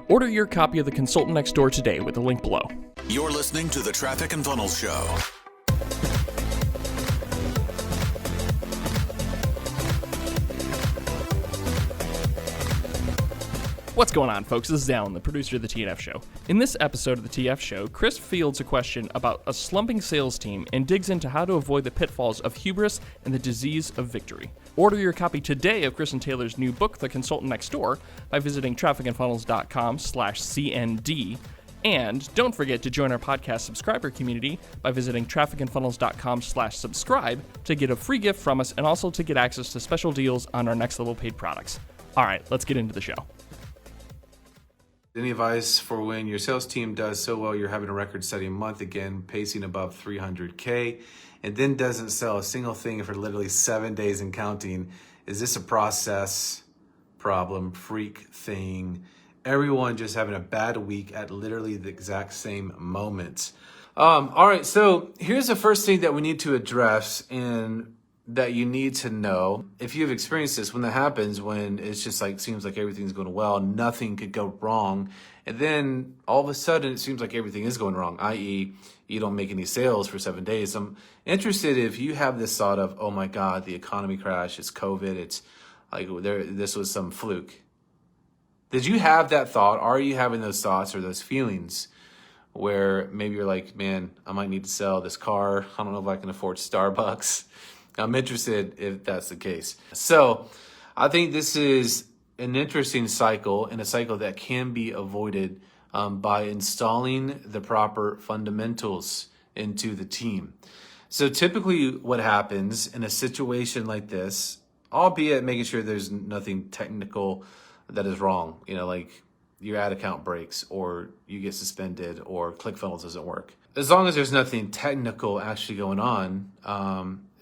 Order your copy of The Consultant Next Door today with the link below. You're listening to the Traffic and Funnels Show. What's going on, folks? This is Alan, the producer of the TNF Show. In this episode of the TF Show, Chris fields a question about a slumping sales team and digs into how to avoid the pitfalls of hubris and the disease of victory. Order your copy today of Chris and Taylor's new book, The Consultant Next Door, by visiting trafficandfunnels.com/CND. And don't forget to join our podcast subscriber community by visiting trafficandfunnels.com/subscribe to get a free gift from us and also to get access to special deals on our next level paid products. All right, let's get into the show. Any advice for when your sales team does so well, you're having a record-setting month again, pacing above 300K, and then doesn't sell a single thing for literally 7 days and counting? Is this a process problem, freak thing? Everyone just having a bad week at literally the exact same moment. All right, so here's the first thing that we need to address and that you need to know. If you've experienced this, when that happens, when it's just like seems like everything's going well, nothing could go wrong, and then all of a sudden it seems like everything is going wrong, i.e. you don't make any sales for 7 days. I'm interested if you have this thought of, oh my God, the economy crashed, it's COVID, it's like this was some fluke. Did you have that thought? Are you having those thoughts or those feelings where maybe you're like, man, I might need to sell this car. I don't know if I can afford Starbucks. I'm interested if that's the case. So I think this is an interesting cycle, and a cycle that can be avoided by installing the proper fundamentals into the team. So typically what happens in a situation like this, albeit making sure there's nothing technical that is wrong, like your ad account breaks or you get suspended or ClickFunnels doesn't work. As long as there's nothing technical actually going on,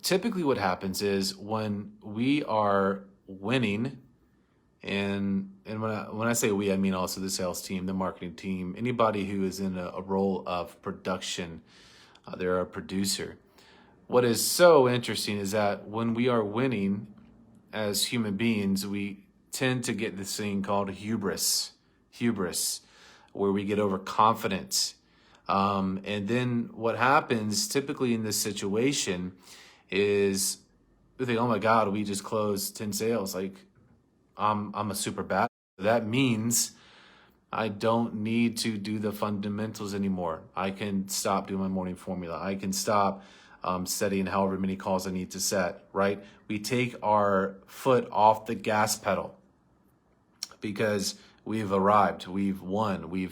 typically what happens is when we are winning, and when I say we, I mean also the sales team, the marketing team, anybody who is in a role of production, they're a producer. What is so interesting is that when we are winning as human beings, we tend to get this thing called hubris, where we get overconfident. And then what happens typically in this situation is we think, oh my God, we just closed 10 sales. Like I'm a super bad. That means I don't need to do the fundamentals anymore. I can stop doing my morning formula. I can stop setting however many calls I need to set, right? We take our foot off the gas pedal because we've arrived, we've won, we're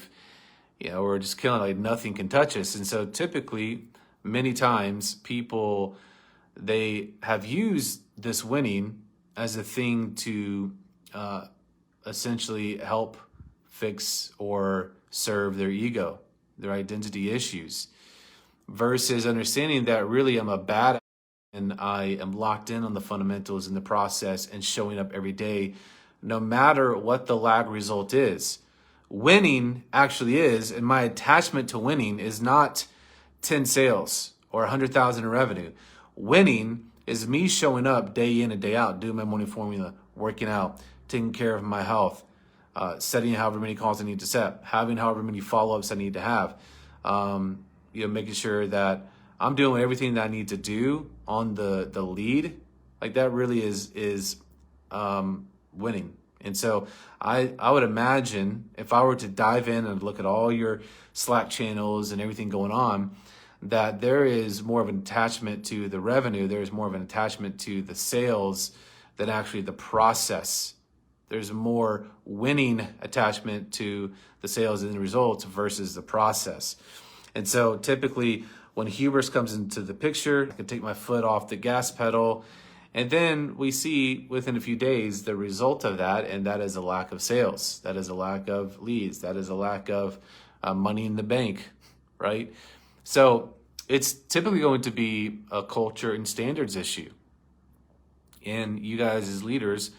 just killing, like nothing can touch us. And so typically, many times people, they have used this winning as a thing to essentially help fix or serve their ego, their identity issues, versus understanding that really I'm a bad and I am locked in on the fundamentals in the process and showing up every day, no matter what the lag result is. Winning actually is, and my attachment to winning is not 10 sales or 100,000 in revenue. Winning is me showing up day in and day out, doing my morning formula, working out, taking care of my health, setting however many calls I need to set, having however many follow-ups I need to have, making sure that I'm doing everything that I need to do on the lead. Like that really is winning. And so I would imagine if I were to dive in and look at all your Slack channels and everything going on, that there is more of an attachment to the revenue, there's more of an attachment to the sales than actually the process. There's more winning attachment to the sales and the results versus the process. And so typically when hubris comes into the picture, I can take my foot off the gas pedal, and then we see within a few days the result of that, and that is a lack of sales. That is a lack of leads. That is a lack of money in the bank, right? So it's typically going to be a culture and standards issue. And you guys as leaders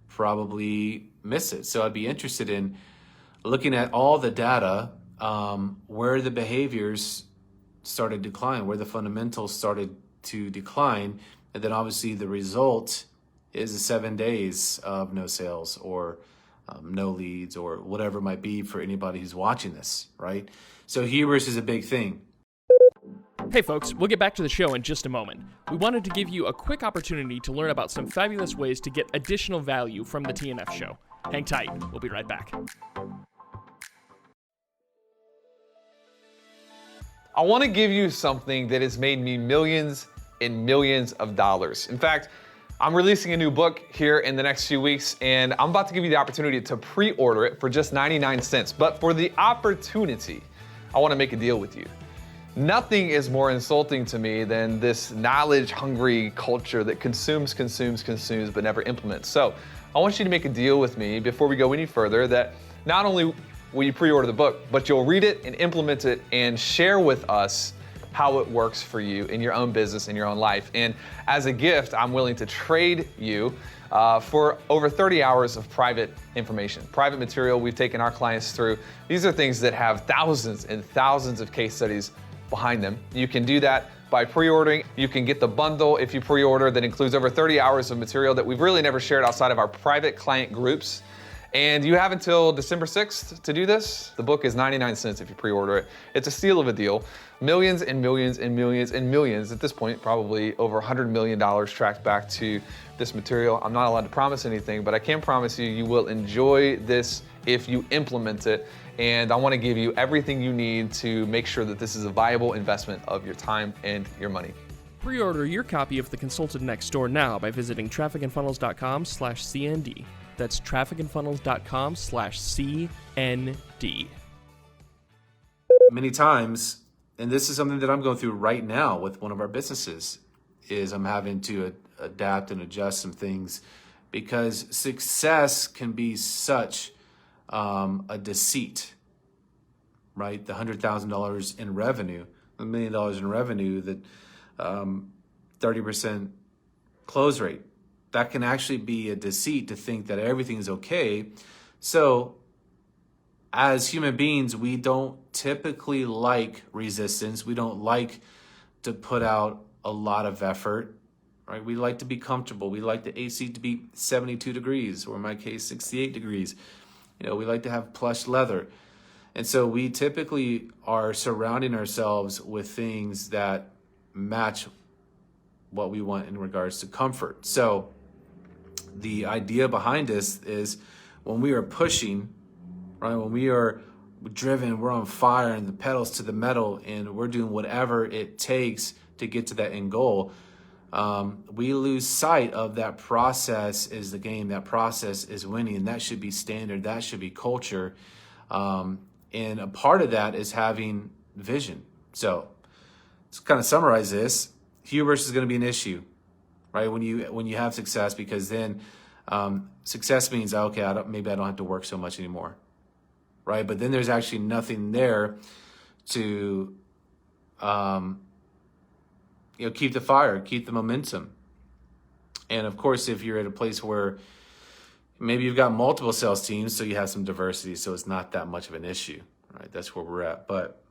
probably miss it. So I'd be interested in looking at all the data, where the behaviors started to decline, where the fundamentals started to decline. And then obviously the result is the 7 days of no sales or no leads, or whatever it might be for anybody who's watching this, right? So hubris is a big thing. Hey folks, we'll get back to the show in just a moment. We wanted to give you a quick opportunity to learn about some fabulous ways to get additional value from the TNF show. Hang tight, we'll be right back. I want to give you something that has made me millions and millions of dollars. In fact, I'm releasing a new book here in the next few weeks, and I'm about to give you the opportunity to pre-order it for just 99 cents. But for the opportunity, I want to make a deal with you. Nothing is more insulting to me than this knowledge-hungry culture that consumes, but never implements. So I want you to make a deal with me before we go any further that not only will you pre-order the book, but you'll read it and implement it and share with us how it works for you in your own business, in your own life. And as a gift, I'm willing to trade you for over 30 hours of private information, private material we've taken our clients through. These are things that have thousands and thousands of case studies behind them. You can do that by pre-ordering. You can get the bundle if you pre-order that includes over 30 hours of material that we've really never shared outside of our private client groups. And you have until December 6th to do this. The book is 99 cents if you pre-order it. It's a steal of a deal. Millions and millions and millions and millions, at this point, probably over $100 million tracked back to this material. I'm not allowed to promise anything, but I can promise you, you will enjoy this if you implement it. And I want to give you everything you need to make sure that this is a viable investment of your time and your money. Pre-order your copy of The Consultant Next Door now by visiting trafficandfunnels.com/CND. That's trafficandfunnels.com/CND. Many times, and this is something that I'm going through right now with one of our businesses, is I'm having to adapt and adjust some things because success can be such a deceit, right? The $100,000 in revenue, $1 million in revenue, that 30% close rate. That can actually be a deceit to think that everything's okay. So as human beings, we don't typically like resistance. We don't like to put out a lot of effort, right? We like to be comfortable. We like the AC to be 72 degrees, or in my case, 68 degrees. We like to have plush leather. And so we typically are surrounding ourselves with things that match what we want in regards to comfort. So the idea behind this is when we are pushing, right, when we are driven, we're on fire and the pedals to the metal and we're doing whatever it takes to get to that end goal, we lose sight of that process is the game. That process is winning. That should be standard. That should be culture. And a part of that is having vision. So let's kind of summarize this. Hubris is going to be an issue, right? When you have success, because then success means, okay, maybe I don't have to work so much anymore, right? But then there's actually nothing there to keep the fire, keep the momentum. And of course, if you're at a place where maybe you've got multiple sales teams, so you have some diversity, so it's not that much of an issue, right? That's where we're at. But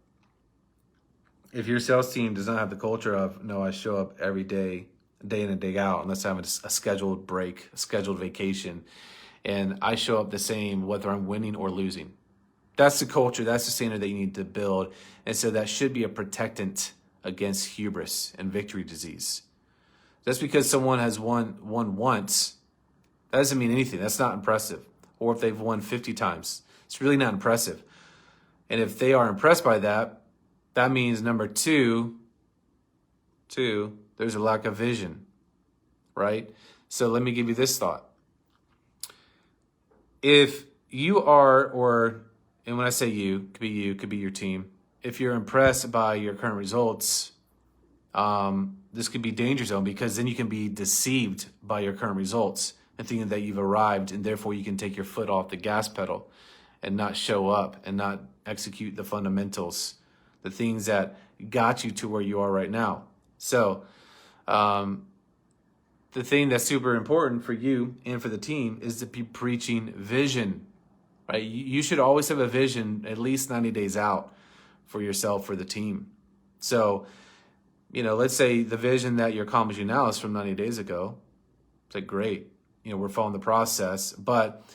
if your sales team does not have the culture of, no, I show up every day in and day out, unless I'm a scheduled break, a scheduled vacation, and I show up the same whether I'm winning or losing. That's the culture, that's the standard that you need to build. And so that should be a protectant against hubris and victory disease. Just because someone has won once, that doesn't mean anything. That's not impressive. Or if they've won 50 times, it's really not impressive. And if they are impressed by that, that means number two, there's a lack of vision, right? So let me give you this thought. If you are, and when I say you, could be your team. If you're impressed by your current results, this could be danger zone, because then you can be deceived by your current results and thinking that you've arrived, and therefore you can take your foot off the gas pedal and not show up and not execute the fundamentals, the things that got you to where you are right now. So the thing that's super important for you and for the team is to be preaching vision, right? You should always have a vision at least 90 days out for yourself, for the team. So, let's say the vision that you're accomplishing now is from 90 days ago. It's like, great, we're following the process, but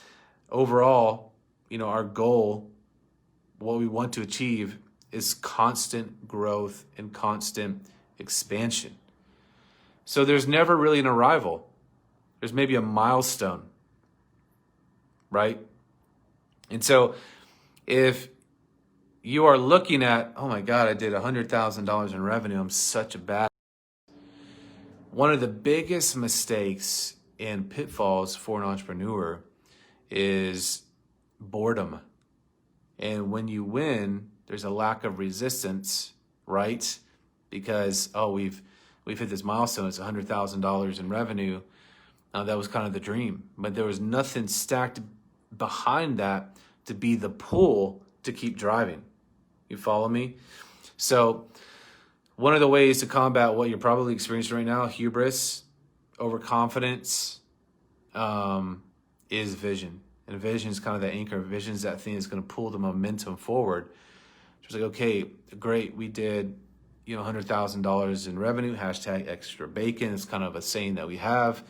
overall, our goal, what we want to achieve is constant growth and constant expansion. So there's never really an arrival. There's maybe a milestone, right? And so if you are looking at, oh my God, I did $100,000 in revenue, I'm such a bad. One of the biggest mistakes and pitfalls for an entrepreneur is boredom. And when you win, there's a lack of resistance, right? Because, we've hit this milestone, it's $100,000 in revenue. That was kind of the dream, but there was nothing stacked behind that to be the pull to keep driving. You follow me? So one of the ways to combat what you're probably experiencing right now, hubris, overconfidence, is vision. And vision is kind of the anchor. Vision is that thing that's going to pull the momentum forward. It's like, okay, great, we did $100,000 in revenue, hashtag extra bacon. It's kind of a saying that we have.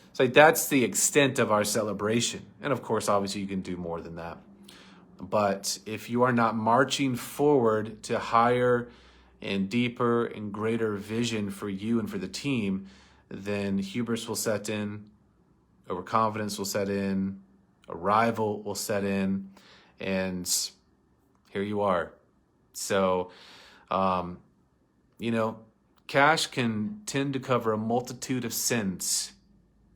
It's like that's the extent of our celebration. And of course, obviously, you can do more than that. But if you are not marching forward to higher and deeper and greater vision for you and for the team, then hubris will set in, overconfidence will set in, a rival will set in, and here you are. So, cash can tend to cover a multitude of sins.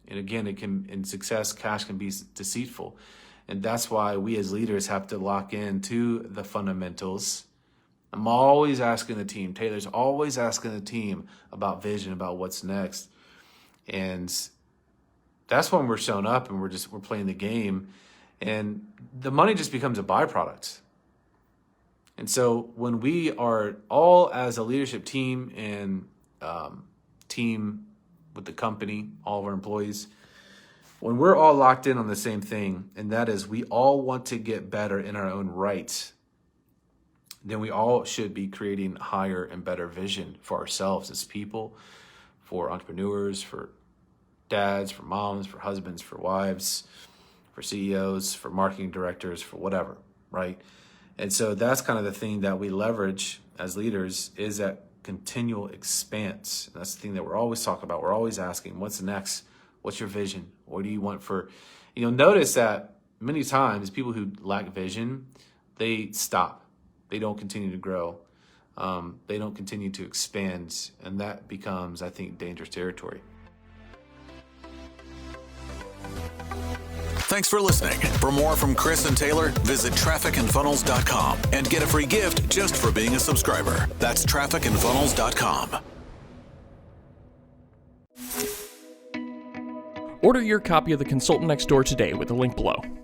And again, in success, cash can be deceitful. And that's why we as leaders have to lock into the fundamentals. I'm always asking the team, Taylor's always asking the team about vision, about what's next. And that's when we're showing up and we're playing the game. And the money just becomes a byproduct. And so when we are all as a leadership team and team with the company, all of our employees, when we're all locked in on the same thing, and that is we all want to get better in our own right, then we all should be creating higher and better vision for ourselves as people, for entrepreneurs, for dads, for moms, for husbands, for wives, for CEOs, for marketing directors, for whatever, right? And so that's kind of the thing that we leverage as leaders is that continual expanse. And that's the thing that we're always talking about. We're always asking, what's next? What's your vision? What do you want for, notice that many times people who lack vision, they stop. They don't continue to grow. They don't continue to expand. And that becomes, I think, dangerous territory. Thanks for listening. For more from Chris and Taylor, visit trafficandfunnels.com and get a free gift just for being a subscriber. That's trafficandfunnels.com. Order your copy of The Consultant Next Door today with the link below.